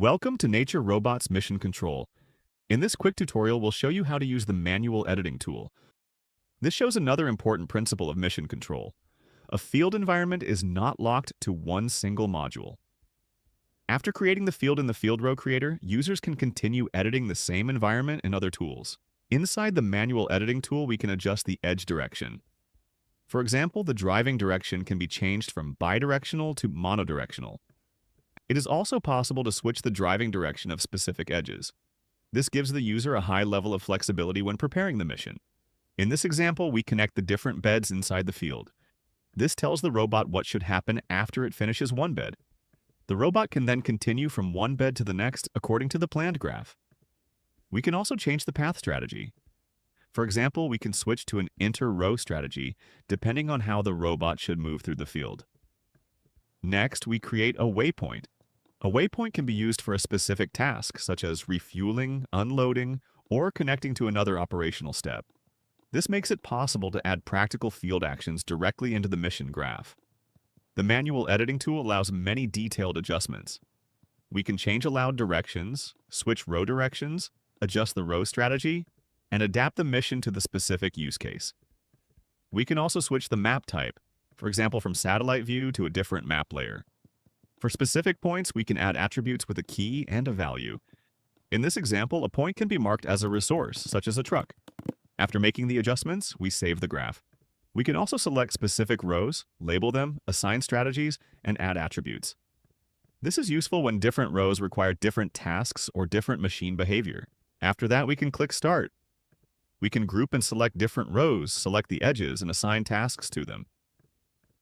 Welcome to Nature Robots Mission Control. In this quick tutorial, we'll show you how to use the manual editing tool. This shows another important principle of mission control. A field environment is not locked to one single module. After creating the field in the Field Row Creator, users can continue editing the same environment in other tools. Inside the manual editing tool, we can adjust the edge direction. For example, the driving direction can be changed from bidirectional to monodirectional. It is also possible to switch the driving direction of specific edges. This gives the user a high level of flexibility when preparing the mission. In this example, we connect the different beds inside the field. This tells the robot what should happen after it finishes one bed. The robot can then continue from one bed to the next according to the planned graph. We can also change the path strategy. For example, we can switch to an inter-row strategy depending on how the robot should move through the field. Next, we create a waypoint. A waypoint can be used for a specific task, such as refueling, unloading, or connecting to another operational step. This makes it possible to add practical field actions directly into the mission graph. The manual editing tool allows many detailed adjustments. We can change allowed directions, switch row directions, adjust the row strategy, and adapt the mission to the specific use case. We can also switch the map type, for example from satellite view to a different map layer. For specific points, we can add attributes with a key and a value. In this example, a point can be marked as a resource, such as a truck. After making the adjustments, we save the graph. We can also select specific rows, label them, assign strategies, and add attributes. This is useful when different rows require different tasks or different machine behavior. After that, we can click Start. We can group and select different rows, select the edges, and assign tasks to them.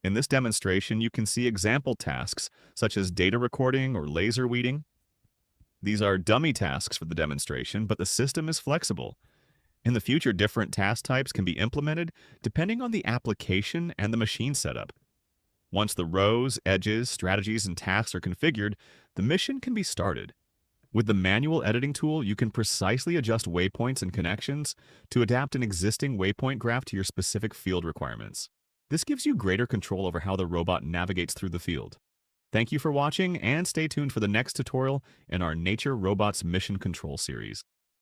In this demonstration, you can see example tasks, such as data recording or laser weeding. These are dummy tasks for the demonstration, but the system is flexible. In the future, different task types can be implemented depending on the application and the machine setup. Once the rows, edges, strategies, and tasks are configured, the mission can be started. With the manual editing tool, you can precisely adjust waypoints and connections to adapt an existing waypoint graph to your specific field requirements. This gives you greater control over how the robot navigates through the field. Thank you for watching, and stay tuned for the next tutorial in our Nature Robots Mission Control series.